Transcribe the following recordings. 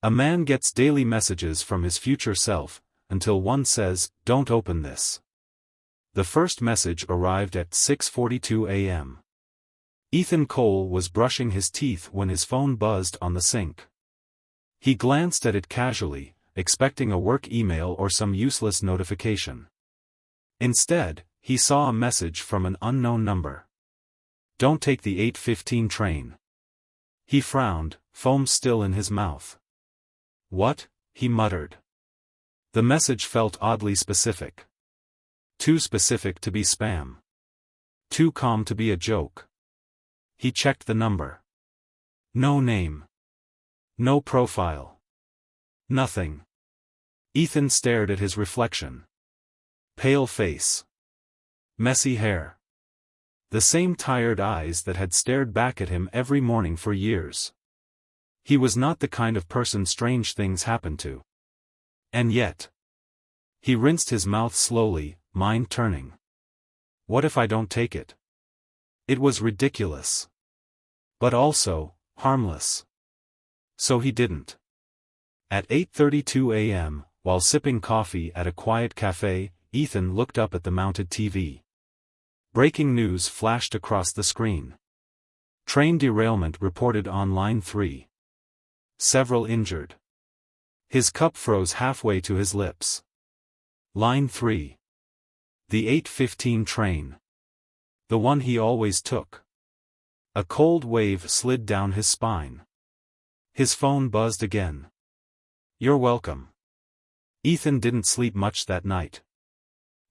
A man gets daily messages from his future self, until one says, "Don't open this." The first message arrived at 6:42 a.m. Ethan Cole was brushing his teeth when his phone buzzed on the sink. He glanced at it casually, expecting a work email or some useless notification. Instead, he saw a message from an unknown number. "Don't take the 8:15 train." He frowned, foam still in his mouth. "What?" he muttered. The message felt oddly specific. Too specific to be spam. Too calm to be a joke. He checked the number. No name. No profile. Nothing. Ethan stared at his reflection. Pale face. Messy hair. The same tired eyes that had stared back at him every morning for years. He was not the kind of person strange things happened to. And yet. He rinsed his mouth slowly, mind turning. What if I don't take it? It was ridiculous. But also, harmless. So he didn't. At 8:32 a.m., while sipping coffee at a quiet cafe, Ethan looked up at the mounted TV. Breaking news flashed across the screen. Train derailment reported on Line 3. Several injured. His cup froze halfway to his lips. Line 3. The 8:15 train. The one he always took. A cold wave slid down his spine. His phone buzzed again. "You're welcome." Ethan didn't sleep much that night.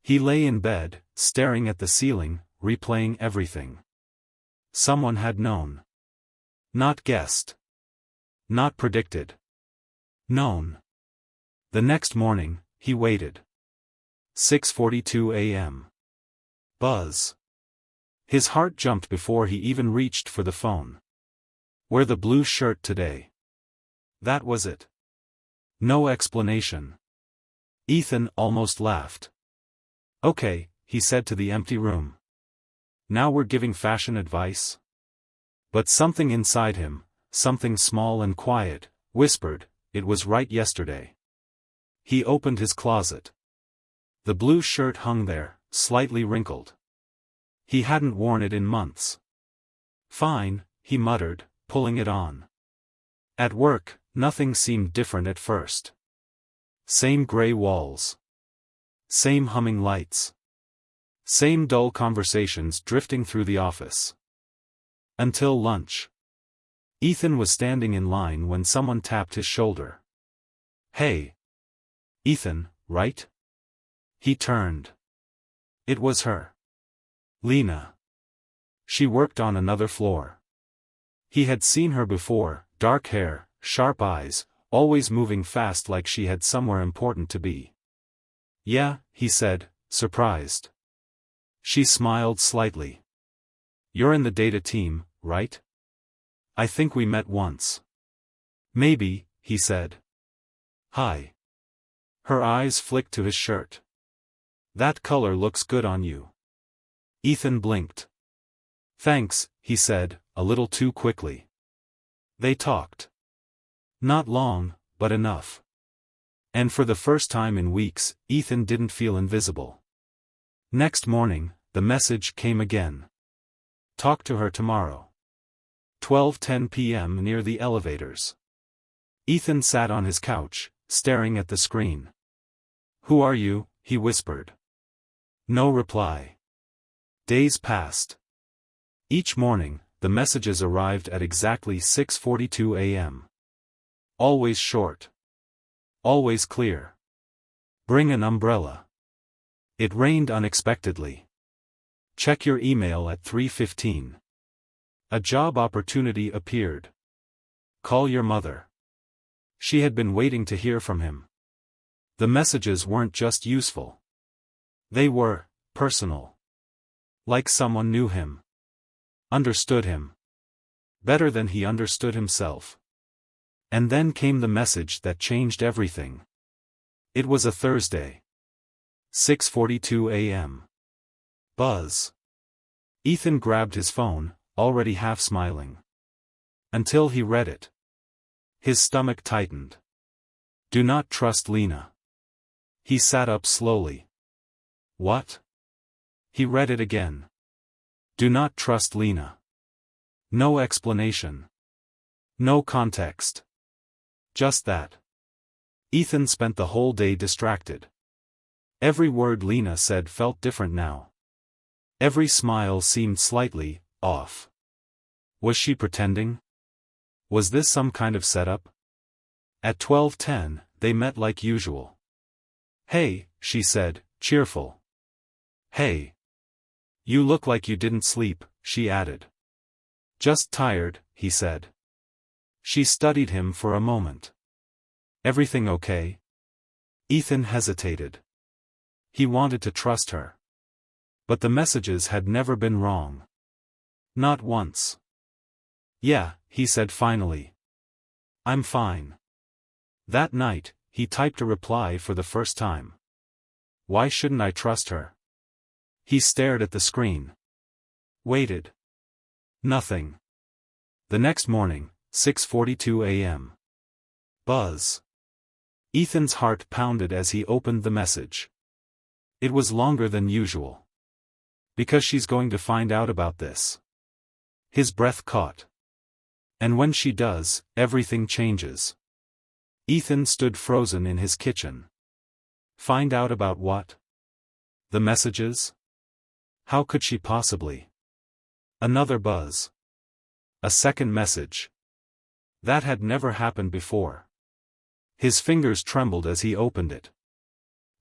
He lay in bed, staring at the ceiling, replaying everything. Someone had known. Not guessed. Not predicted. Known. The next morning, he waited. 6:42 a.m. Buzz. His heart jumped before he even reached for the phone. Wear the blue shirt today. That was it. No explanation. Ethan almost laughed. "Okay," he said to the empty room. "Now we're giving fashion advice?" But something inside him, something small and quiet, whispered, it was right yesterday. He opened his closet. The blue shirt hung there, slightly wrinkled. He hadn't worn it in months. "Fine," he muttered, pulling it on. At work, nothing seemed different at first. Same gray walls. Same humming lights. Same dull conversations drifting through the office. Until lunch. Ethan was standing in line when someone tapped his shoulder. "Hey. Ethan, right?" He turned. It was her. Lena. She worked on another floor. He had seen her before, dark hair, sharp eyes, always moving fast like she had somewhere important to be. "Yeah," he said, surprised. She smiled slightly. "You're in the data team, right? I think we met once." "Maybe," he said. "Hi." Her eyes flicked to his shirt. "That color looks good on you." Ethan blinked. "Thanks," he said, a little too quickly. They talked. Not long, but enough. And for the first time in weeks, Ethan didn't feel invisible. Next morning, the message came again. "Talk to her tomorrow. 12:10 p.m. near the elevators." Ethan sat on his couch, staring at the screen. "Who are you?" he whispered. No reply. Days passed. Each morning, the messages arrived at exactly 6:42 a.m. Always short. Always clear. "Bring an umbrella." It rained unexpectedly. "Check your email at 3:15. A job opportunity appeared. Call your mother." She had been waiting to hear from him. The messages weren't just useful. They were personal. Like someone knew him. Understood him. Better than he understood himself. And then came the message that changed everything. It was a Thursday. 6:42 a.m. Buzz. Ethan grabbed his phone, already half smiling. Until he read it. His stomach tightened. Do not trust Lena. He sat up slowly. What? He read it again. Do not trust Lena. No explanation. No context. Just that. Ethan spent the whole day distracted. Every word Lena said felt different now. Every smile seemed slightly off. Was she pretending? Was this some kind of setup? At 12:10, they met like usual. Hey, she said, cheerful. Hey. You look like you didn't sleep, she added. Just tired, he said. She studied him for a moment. Everything okay? Ethan hesitated. He wanted to trust her. But the messages had never been wrong. Not once. Yeah, he said finally. I'm fine. That night, he typed a reply for the first time. Why shouldn't I trust her? He stared at the screen. Waited. Nothing. The next morning, 6:42 a.m. Buzz. Ethan's heart pounded as he opened the message. It was longer than usual. Because she's going to find out about this. His breath caught. And when she does, everything changes. Ethan stood frozen in his kitchen. Find out about what? The messages? How could she possibly? Another buzz. A second message. That had never happened before. His fingers trembled as he opened it.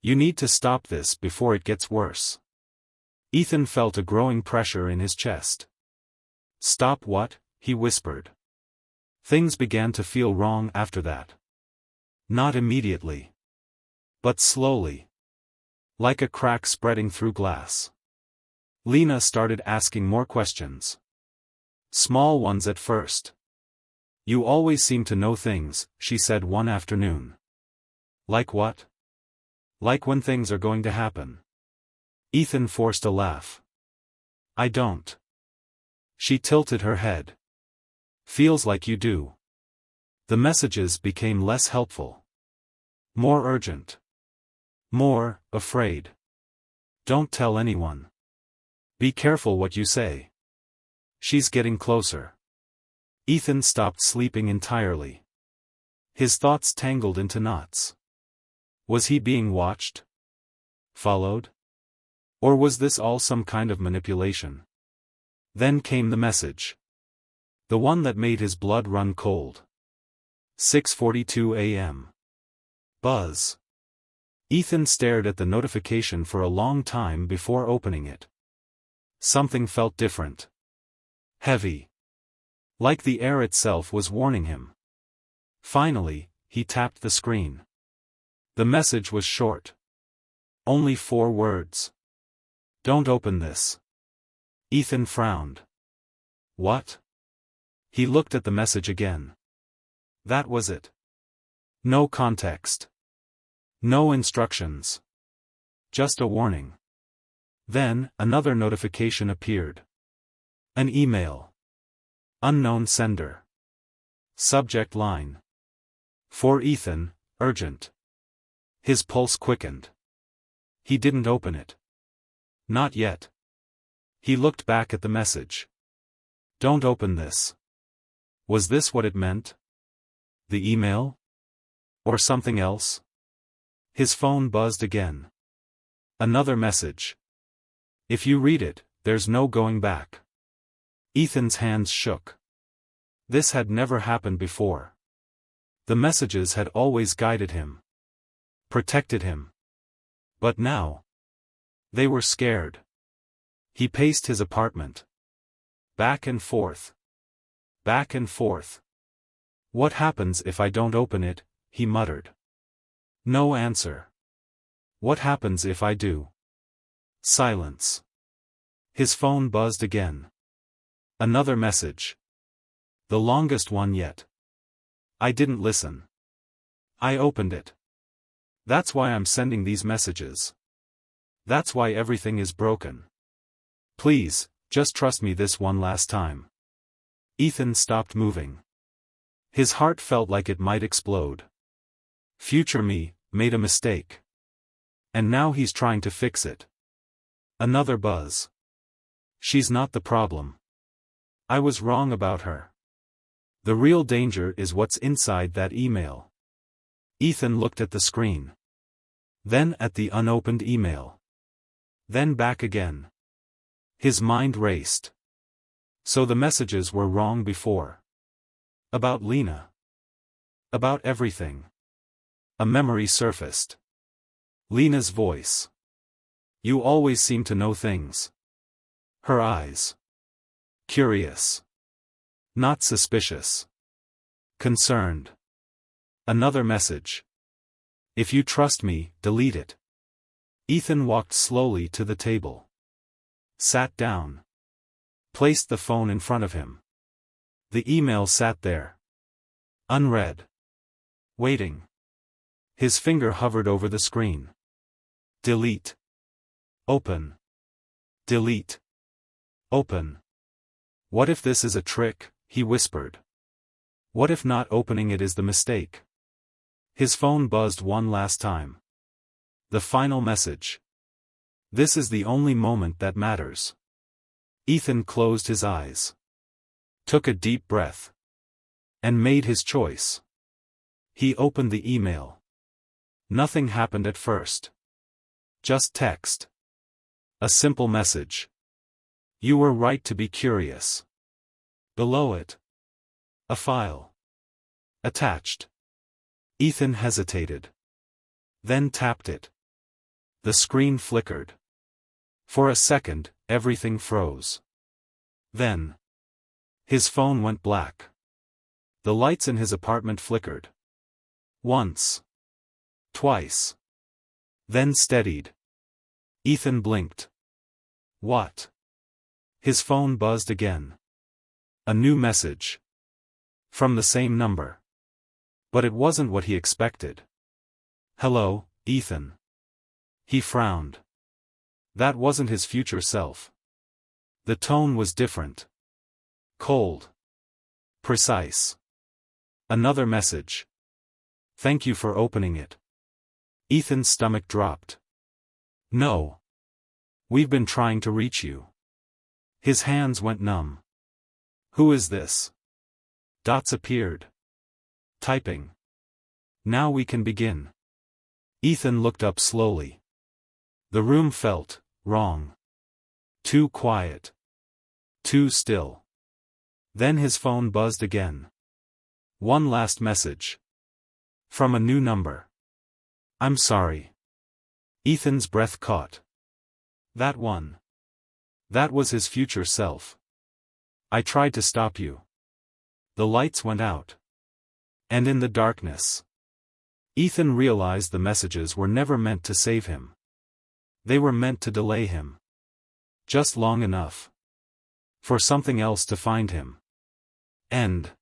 You need to stop this before it gets worse. Ethan felt a growing pressure in his chest. Stop what? He whispered. Things began to feel wrong after that. Not immediately. But slowly. Like a crack spreading through glass. Lena started asking more questions. Small ones at first. You always seem to know things, she said one afternoon. Like what? Like when things are going to happen. Ethan forced a laugh. I don't. She tilted her head. Feels like you do. The messages became less helpful. More urgent. More afraid. Don't tell anyone. Be careful what you say. She's getting closer. Ethan stopped sleeping entirely. His thoughts tangled into knots. Was he being watched? Followed? Or was this all some kind of manipulation? Then came the message. The one that made his blood run cold. 6:42 a.m. Buzz. Ethan stared at the notification for a long time before opening it. Something felt different. Heavy. Like the air itself was warning him. Finally, he tapped the screen. The message was short. Only 4 words. Don't open this. Ethan frowned. What? He looked at the message again. That was it. No context. No instructions. Just a warning. Then, another notification appeared. An email. Unknown sender. Subject line. For Ethan, urgent. His pulse quickened. He didn't open it. Not yet. He looked back at the message. Don't open this. Was this what it meant? The email? Or something else? His phone buzzed again. Another message. If you read it, there's no going back. Ethan's hands shook. This had never happened before. The messages had always guided him. Protected him. But now. They were scared. He paced his apartment. Back and forth. Back and forth. What happens if I don't open it? He muttered. No answer. What happens if I do? Silence. His phone buzzed again. Another message. The longest one yet. I didn't listen. I opened it. That's why I'm sending these messages. That's why everything is broken. Please, just trust me this one last time. Ethan stopped moving. His heart felt like it might explode. Future me made a mistake. And now he's trying to fix it. Another buzz. She's not the problem. I was wrong about her. The real danger is what's inside that email. Ethan looked at the screen. Then at the unopened email. Then back again. His mind raced. So the messages were wrong before. About Lena. About everything. A memory surfaced. Lena's voice. You always seem to know things. Her eyes. Curious. Not suspicious. Concerned. Another message. If you trust me, delete it. Ethan walked slowly to the table. Sat down. Placed the phone in front of him. The email sat there. Unread. Waiting. His finger hovered over the screen. Delete. Open. Delete. Open. What if this is a trick, he whispered. What if not opening it is the mistake? His phone buzzed one last time. The final message. This is the only moment that matters. Ethan closed his eyes. Took a deep breath. And made his choice. He opened the email. Nothing happened at first. Just text. A simple message. You were right to be curious. Below it. A file. Attached. Ethan hesitated. Then tapped it. The screen flickered. For a second, everything froze. Then. His phone went black. The lights in his apartment flickered. Once. Twice. Then steadied. Ethan blinked. What? His phone buzzed again. A new message. From the same number. But it wasn't what he expected. Hello, Ethan. He frowned. That wasn't his future self. The tone was different. Cold. Precise. Another message. Thank you for opening it. Ethan's stomach dropped. No. We've been trying to reach you. His hands went numb. Who is this? Dots appeared. Typing. Now we can begin. Ethan looked up slowly. The room felt wrong. Too quiet. Too still. Then his phone buzzed again. One last message. From a new number. I'm sorry. Ethan's breath caught. That one. That was his future self. I tried to stop you. The lights went out. And in the darkness. Ethan realized the messages were never meant to save him. They were meant to delay him. Just long enough. For something else to find him. End.